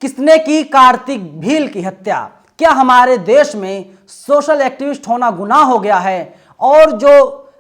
किसने की कार्तिक भील की हत्या? क्या हमारे देश में सोशल एक्टिविस्ट होना गुनाह हो गया है? और जो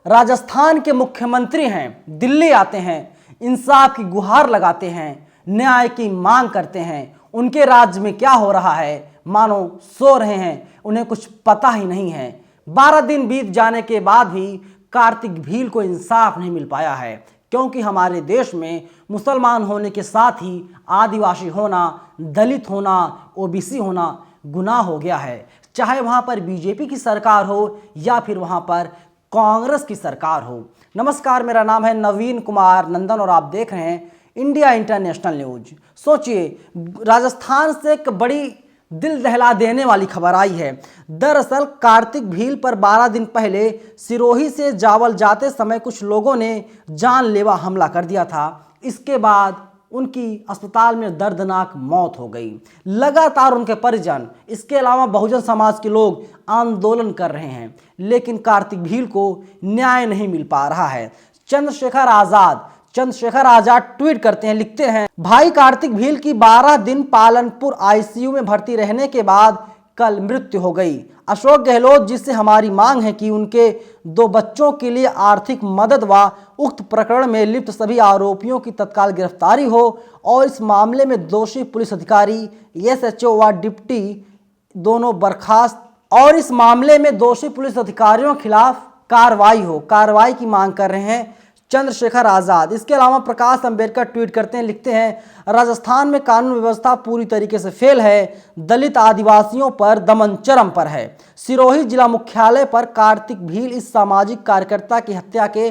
राजस्थान के मुख्यमंत्री हैं, दिल्ली आते हैं, इंसाफ की गुहार लगाते हैं, न्याय की मांग करते हैं, उनके राज्य में क्या हो रहा है मानो सो रहे हैं, उन्हें कुछ पता ही नहीं है। 12 दिन बीत जाने के बाद भी कार्तिक भील को इंसाफ नहीं मिल पाया है, क्योंकि हमारे देश में मुसलमान होने के साथ ही आदिवासी होना, दलित होना, ओबीसी होना गुनाह हो गया है। चाहे वहाँ पर बीजेपी की सरकार हो या फिर वहाँ पर कांग्रेस की सरकार हो। नमस्कार, मेरा नाम है नवीन कुमार नंदन और आप देख रहे हैं इंडिया इंटरनेशनल न्यूज। सोचिए, राजस्थान से एक बड़ी दिल दहला देने वाली खबर आई है। दरअसल कार्तिक भील पर 12 दिन पहले सिरोही से जावल जाते समय कुछ लोगों ने जानलेवा हमला कर दिया था। इसके बाद उनकी अस्पताल में दर्दनाक मौत हो गई। लगातार उनके परिजन, इसके अलावा बहुजन समाज के लोग आंदोलन कर रहे हैं, लेकिन कार्तिक भील को न्याय नहीं मिल पा रहा है। चंद्रशेखर आजाद ट्वीट करते हैं, लिखते हैं, भाई कार्तिक भील की 12 दिन पालनपुर आईसीयू में भर्ती रहने के बाद कल मृत्यु हो गई। अशोक गहलोत जी से हमारी मांग है कि उनके 2 बच्चों के लिए आर्थिक मदद व उक्त प्रकरण में लिप्त सभी आरोपियों की तत्काल गिरफ्तारी हो और इस मामले में दोषी पुलिस अधिकारी, एसएचओ व डिप्टी दोनों बर्खास्त और इस मामले में दोषी पुलिस अधिकारियों के खिलाफ कार्रवाई की मांग कर रहे हैं चंद्रशेखर आजाद। इसके अलावा प्रकाश अंबेडकर ट्वीट करते हैं, लिखते हैं, राजस्थान में कानून व्यवस्था पूरी तरीके से फेल है। दलित आदिवासियों पर दमन चरम पर है। सिरोही जिला मुख्यालय पर कार्तिक भील इस सामाजिक कार्यकर्ता की हत्या के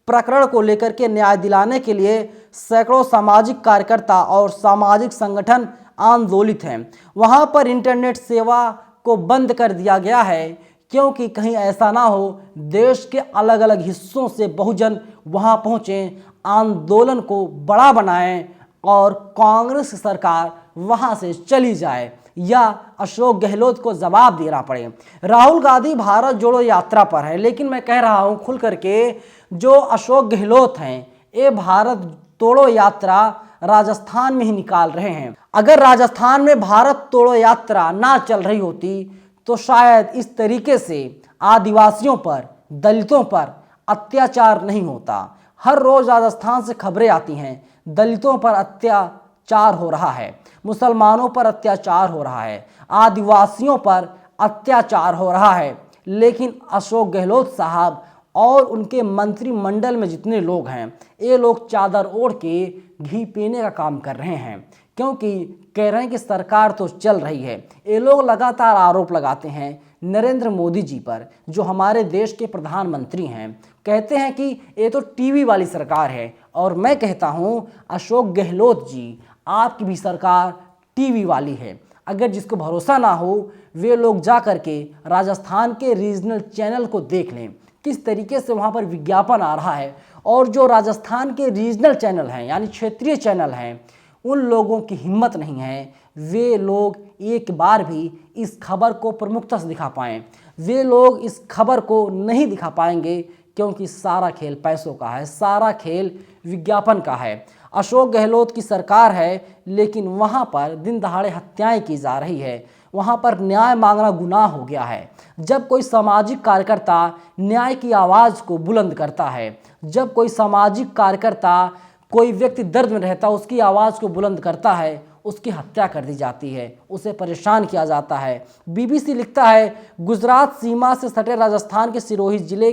प्रकरण को लेकर के न्याय दिलाने के लिए सैकड़ों सामाजिक कार्यकर्ता और सामाजिक संगठन आंदोलित हैं। वहां पर इंटरनेट सेवा को बंद कर दिया गया है, क्योंकि कहीं ऐसा ना हो देश के अलग अलग हिस्सों से बहुजन वहां पहुंचे, आंदोलन को बड़ा बनाएं और कांग्रेस सरकार वहां से चली जाए या अशोक गहलोत को जवाब देना पड़े। राहुल गांधी भारत जोड़ो यात्रा पर है, लेकिन मैं कह रहा हूं खुल करके, जो अशोक गहलोत हैं ये भारत तोड़ो यात्रा राजस्थान में ही निकाल रहे हैं। अगर राजस्थान में भारत तोड़ो यात्रा ना चल रही होती तो शायद इस तरीके से आदिवासियों पर, दलितों पर अत्याचार नहीं होता। हर रोज राजस्थान से खबरें आती हैं, दलितों पर अत्याचार हो रहा है, मुसलमानों पर अत्याचार हो रहा है, आदिवासियों पर अत्याचार हो रहा है। लेकिन अशोक गहलोत साहब और उनके मंत्रिमंडल में जितने लोग हैं, ये लोग चादर ओढ़ के घी पीने का काम कर रहे हैं, क्योंकि कह रहे हैं कि सरकार तो चल रही है। ये लोग लगातार आरोप लगाते हैं नरेंद्र मोदी जी पर, जो हमारे देश के प्रधानमंत्री हैं। कहते हैं कि ये तो टीवी वाली सरकार है, और मैं कहता हूँ अशोक गहलोत जी, आपकी भी सरकार टीवी वाली है। अगर जिसको भरोसा ना हो वे लोग जा करके राजस्थान के रीजनल चैनल को देख लें, किस तरीके से वहाँ पर विज्ञापन आ रहा है। और जो राजस्थान के रीजनल चैनल हैं, यानी क्षेत्रीय चैनल हैं, उन लोगों की हिम्मत नहीं है वे लोग एक बार भी इस खबर को प्रमुखता से दिखा पाएँ। वे लोग इस खबर को नहीं दिखा पाएंगे, क्योंकि सारा खेल पैसों का है, सारा खेल विज्ञापन का है। अशोक गहलोत की सरकार है, लेकिन वहाँ पर दिन दहाड़े हत्याएं की जा रही है। वहाँ पर न्याय मांगना गुनाह हो गया है। जब कोई सामाजिक कार्यकर्ता न्याय की आवाज़ को बुलंद करता है, जब कोई सामाजिक कार्यकर्ता, कोई व्यक्ति दर्द में रहता है, उसकी आवाज़ को बुलंद करता है, उसकी हत्या कर दी जाती है, उसे परेशान किया जाता है। बीबीसी लिखता है, गुजरात सीमा से सटे राजस्थान के सिरोही जिले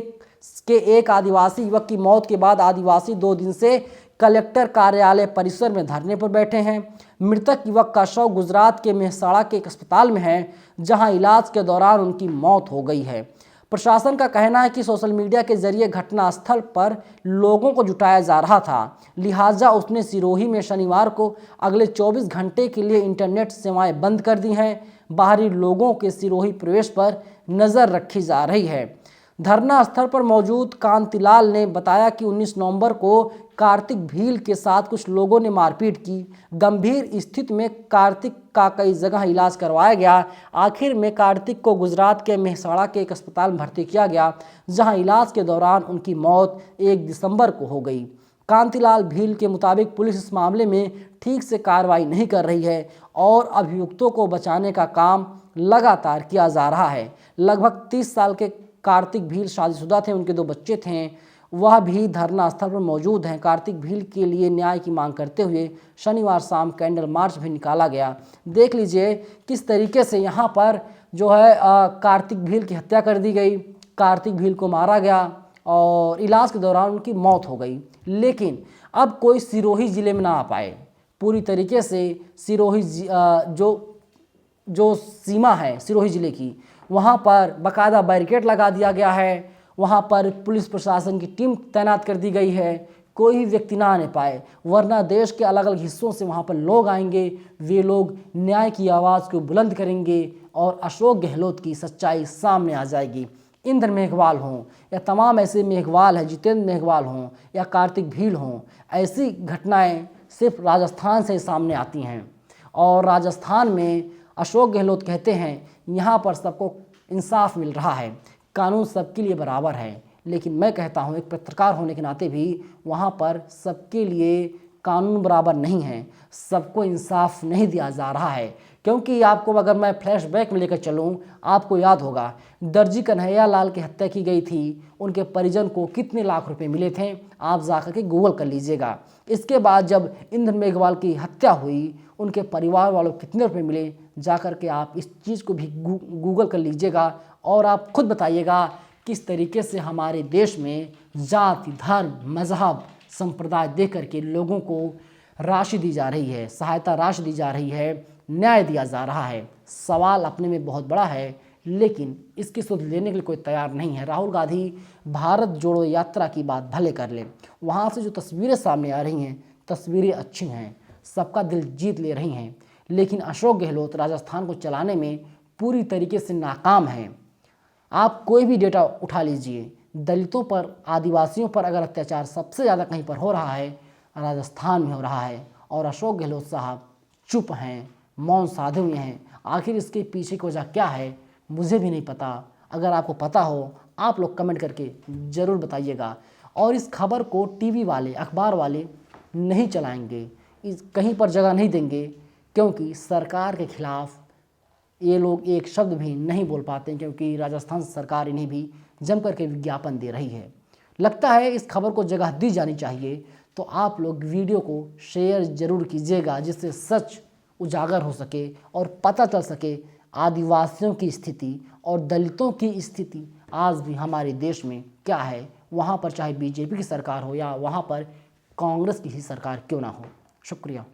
के एक आदिवासी युवक की मौत के बाद आदिवासी 2 दिन से कलेक्टर कार्यालय परिसर में धरने पर बैठे हैं। मृतक युवक का शव गुजरात के मेहसाणा के एक अस्पताल में है, जहां इलाज के दौरान उनकी मौत हो गई है। प्रशासन का कहना है कि सोशल मीडिया के जरिए घटनास्थल पर लोगों को जुटाया जा रहा था, लिहाजा उसने सिरोही में शनिवार को अगले 24 घंटे के लिए इंटरनेट सेवाएं बंद कर दी हैं। बाहरी लोगों के सिरोही प्रवेश पर नज़र रखी जा रही है। धरना स्थल पर मौजूद कांतिलाल ने बताया कि 19 नवंबर को कार्तिक भील के साथ कुछ लोगों ने मारपीट की। गंभीर स्थिति में कार्तिक का कई जगह इलाज करवाया गया। आखिर में कार्तिक को गुजरात के मेहसाणा के एक अस्पताल में भर्ती किया गया, जहां इलाज के दौरान उनकी मौत 1 दिसंबर को हो गई। कांतिलाल भील के मुताबिक पुलिस इस मामले में ठीक से कार्रवाई नहीं कर रही है और अभियुक्तों को बचाने का काम लगातार किया जा रहा है। लगभग 30 साल के कार्तिक भील शादीशुदा थे, उनके 2 बच्चे थे, वह भी धरना स्थल पर मौजूद हैं। कार्तिक भील के लिए न्याय की मांग करते हुए शनिवार शाम कैंडल मार्च भी निकाला गया। देख लीजिए किस तरीके से यहाँ पर जो है कार्तिक भील की हत्या कर दी गई, कार्तिक भील को मारा गया और इलाज के दौरान उनकी मौत हो गई। लेकिन अब कोई सिरोही ज़िले में ना आ पाए। पूरी तरीके से सिरोही जो सीमा है सिरोही ज़िले की, वहाँ पर बाकायदा बैरिकेड लगा दिया गया है, वहाँ पर पुलिस प्रशासन की टीम तैनात कर दी गई है, कोई भी व्यक्ति ना आने पाए, वरना देश के अलग अलग हिस्सों से वहाँ पर लोग आएंगे। वे लोग न्याय की आवाज़ को बुलंद करेंगे और अशोक गहलोत की सच्चाई सामने आ जाएगी। इंद्र मेघवाल हों या तमाम ऐसे मेघवाल हैं, जितेंद्र मेघवाल हों या कार्तिक भील हों, ऐसी घटनाएं सिर्फ राजस्थान से सामने आती हैं। और राजस्थान में अशोक गहलोत कहते हैं यहाँ पर सबको इंसाफ मिल रहा है, कानून सबके लिए बराबर है। लेकिन मैं कहता हूँ एक पत्रकार होने के नाते भी वहाँ पर सबके लिए कानून बराबर नहीं है, सबको इंसाफ नहीं दिया जा रहा है। क्योंकि आपको अगर मैं फ्लैशबैक में लेकर चलूँ, आपको याद होगा दर्जी कन्हैया लाल की हत्या की गई थी, उनके परिजन को कितने लाख रुपए मिले थे, आप जाकर के गूगल कर लीजिएगा। इसके बाद जब इंद्र मेघवाल की हत्या हुई, उनके परिवार वालों को कितने रुपए मिले, जाकर के आप इस चीज़ को भी गूगल कर लीजिएगा और आप खुद बताइएगा किस तरीके से हमारे देश में जाति, धर्म, मजहब, संप्रदाय दे करके लोगों को राशि दी जा रही है, सहायता राशि दी जा रही है, न्याय दिया जा रहा है। सवाल अपने में बहुत बड़ा है, लेकिन इसकी सुध लेने के लिए कोई तैयार नहीं है। राहुल गांधी भारत जोड़ो यात्रा की बात भले कर ले, वहाँ से जो तस्वीरें सामने आ रही हैं, तस्वीरें अच्छी हैं, सबका दिल जीत ले रही हैं, लेकिन अशोक गहलोत राजस्थान को चलाने में पूरी तरीके से नाकाम हैं। आप कोई भी डेटा उठा लीजिए, दलितों पर, आदिवासियों पर अगर अत्याचार सबसे ज़्यादा कहीं पर हो रहा है, राजस्थान में हो रहा है। और अशोक गहलोत साहब चुप हैं, मौन साधे हुए हैं। आखिर इसके पीछे की वजह क्या है, मुझे भी नहीं पता। अगर आपको पता हो, आप लोग कमेंट करके ज़रूर बताइएगा। और इस खबर को टीवी वाले, अखबार वाले नहीं चलाएंगे, इस कहीं पर जगह नहीं देंगे, क्योंकि सरकार के खिलाफ ये लोग एक शब्द भी नहीं बोल पाते, क्योंकि राजस्थान सरकार इन्हें भी जम करके विज्ञापन दे रही है। लगता है इस खबर को जगह दी जानी चाहिए, तो आप लोग वीडियो को शेयर ज़रूर कीजिएगा, जिससे सच उजागर हो सके और पता चल सके आदिवासियों की स्थिति और दलितों की स्थिति आज भी हमारे देश में क्या है। वहाँ पर चाहे बीजेपी की सरकार हो या वहाँ पर कांग्रेस की ही सरकार क्यों ना हो। शुक्रिया।